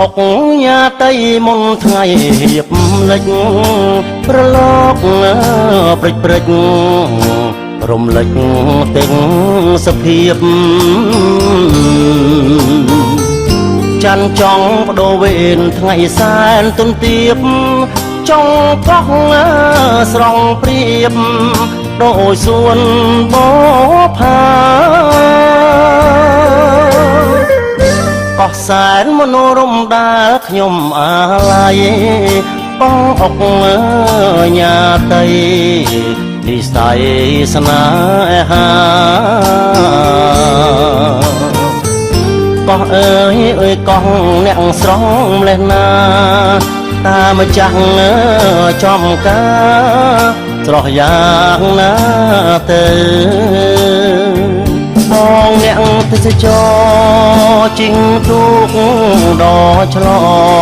អុកញ៉ាតីមុនថ្ងៃហៀបលិចប្រឡកព្រិចព្រិចរំលេចទាំងសភាពច័ន្ទចង់បដូរវេនថ្ងៃសែនទុនទៀបចង់កោះស្រង់ព្រៀបដោយសួនបផាកោះសែនមនោរម្យដែលខ្ញុំអាឡ័យបងអុកញ៉ាតីនិស័យស្នេហាកោះអើយកោះអ្នកស្រងម្លេះណាតាមចាស់ចំការស្រស់យ៉ាងណាទៅបងអ្នកទេសចរជិញទូកដល់ឆ្ល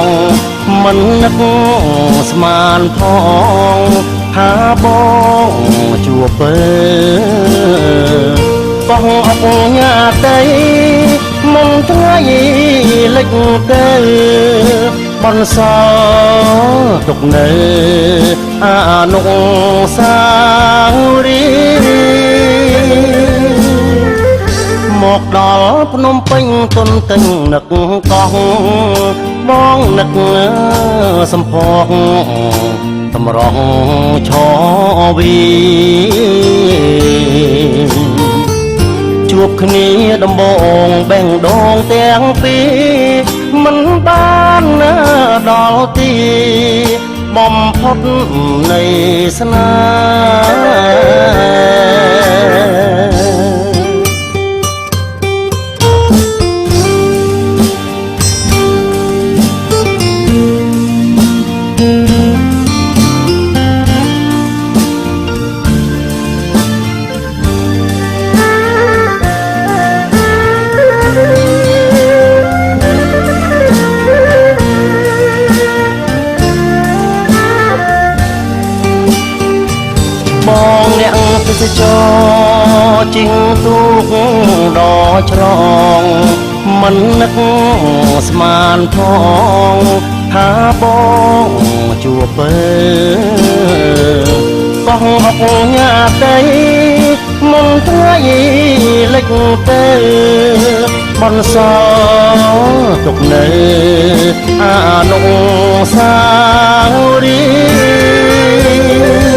ងមិននឹកស្មានផងថាបងជួបពើបងអុកញ៉ាតីមុនថ្ងៃលិចទៅបនសល់ទុកនៅអនុស្សាវរីយ៍មកដល់ភ្នំពេញទុនទិញនឹកកោះបងនឹកសំភកតម្រង់ឆវីជួបគ្នាដំបងបេងដងទាំងពីរមិនបានដល់ទីបំផុតនៃស្នេបងអ្នកទេសចរជិញទូកដល់ឆ្លងមិននឹកស្មានផងថាបងជួបពើបងអុកញ៉ាតីមុនថ្ងៃលិចទៅបនសល់ទុកនៅអនុស្សាវរីយ៍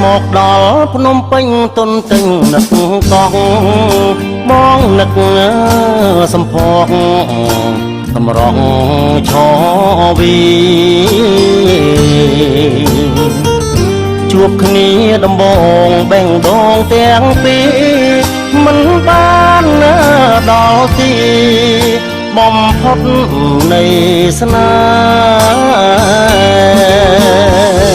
មកដល់ភ្នំពេញទុនទិញនឹកកោះបងនឹកសំភកតម្រង់ឆវីជួបគ្នាដំបងបេងដងទាំងពីរមិនបានដល់ទីបំផុតនៃស្នេហ៍